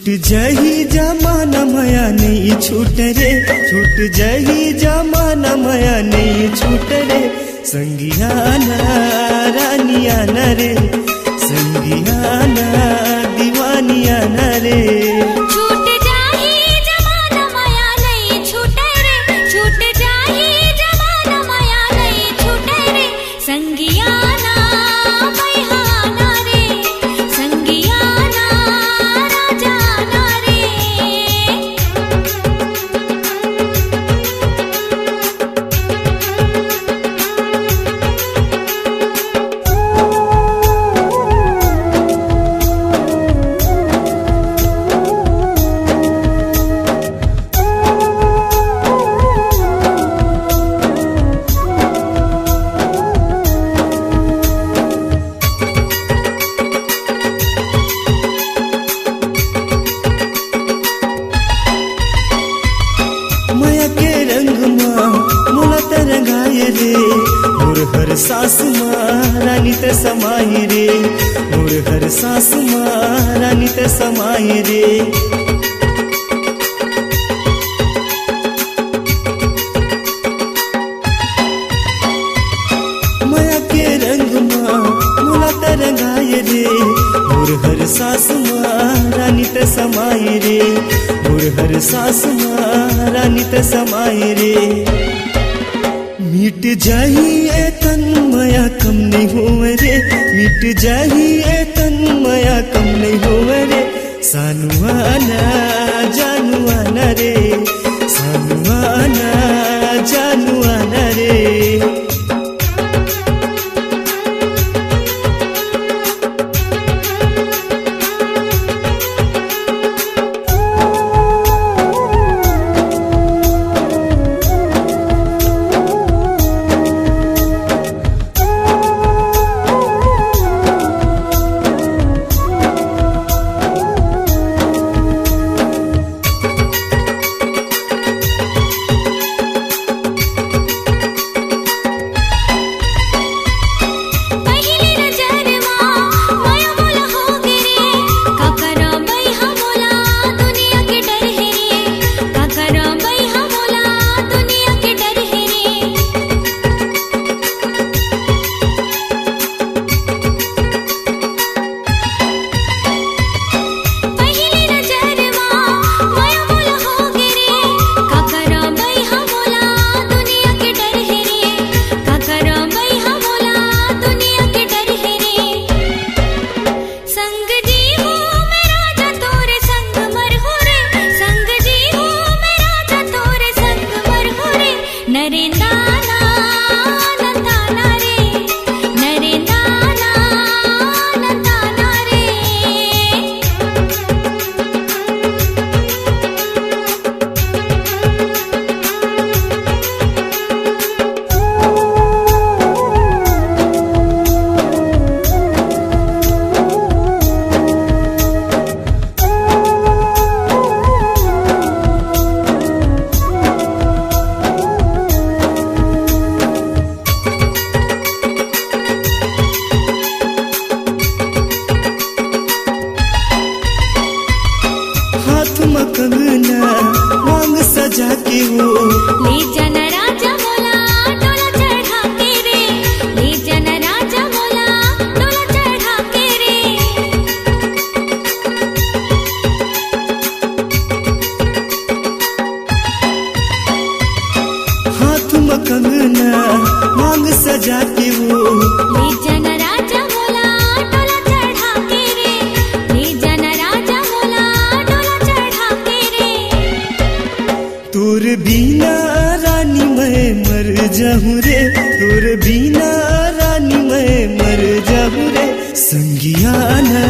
जाही जमाना माया नहीं छूट रे, छूट जाही जमाना माया नहीं छूट रे। संगियाना रानिया न रे, संगियाना दीवानिया न रे। छूट जाही जमाना माया नहीं छूट रे, छूट जाही जमाना माया नहीं छूट रे। संगियाना बहाना रे, संगियाना राजाना रे। माया के रंग माँ मोला तरंगाए रे, मोर हर सास माँ रानी ते समाये रे, मोर हर सास माँ रानी ते समाये रे। माया के रंग माँ मोला तरंगाए रे, मोर हर सास माँ रानी ते समाये रे, मोर हर सास माँ रानी ते समाये रे। मिट जाही ए तन माया कम नहीं होवे रे, मिट जाही ए तन माया कम नहीं होवे रे। सानुआना जानुआना रे, सानुआना जानुआना रे। कंगना मांग सजा के वो ले जाना राजा मोला डोला चढ़ा के रे, ले जाना राजा मोला डोला चढ़ा के रे। हाथ में कंगना मांग सजा के वो ले जाना राजा मोला डोला चढ़ा के रे, ले जाना राजा मोला डोला चढ़ा के रे। तोर बिना रानी मैं मर जाऊं रे, तोर बिना रानी मैं मर जाऊं रे। संगियाना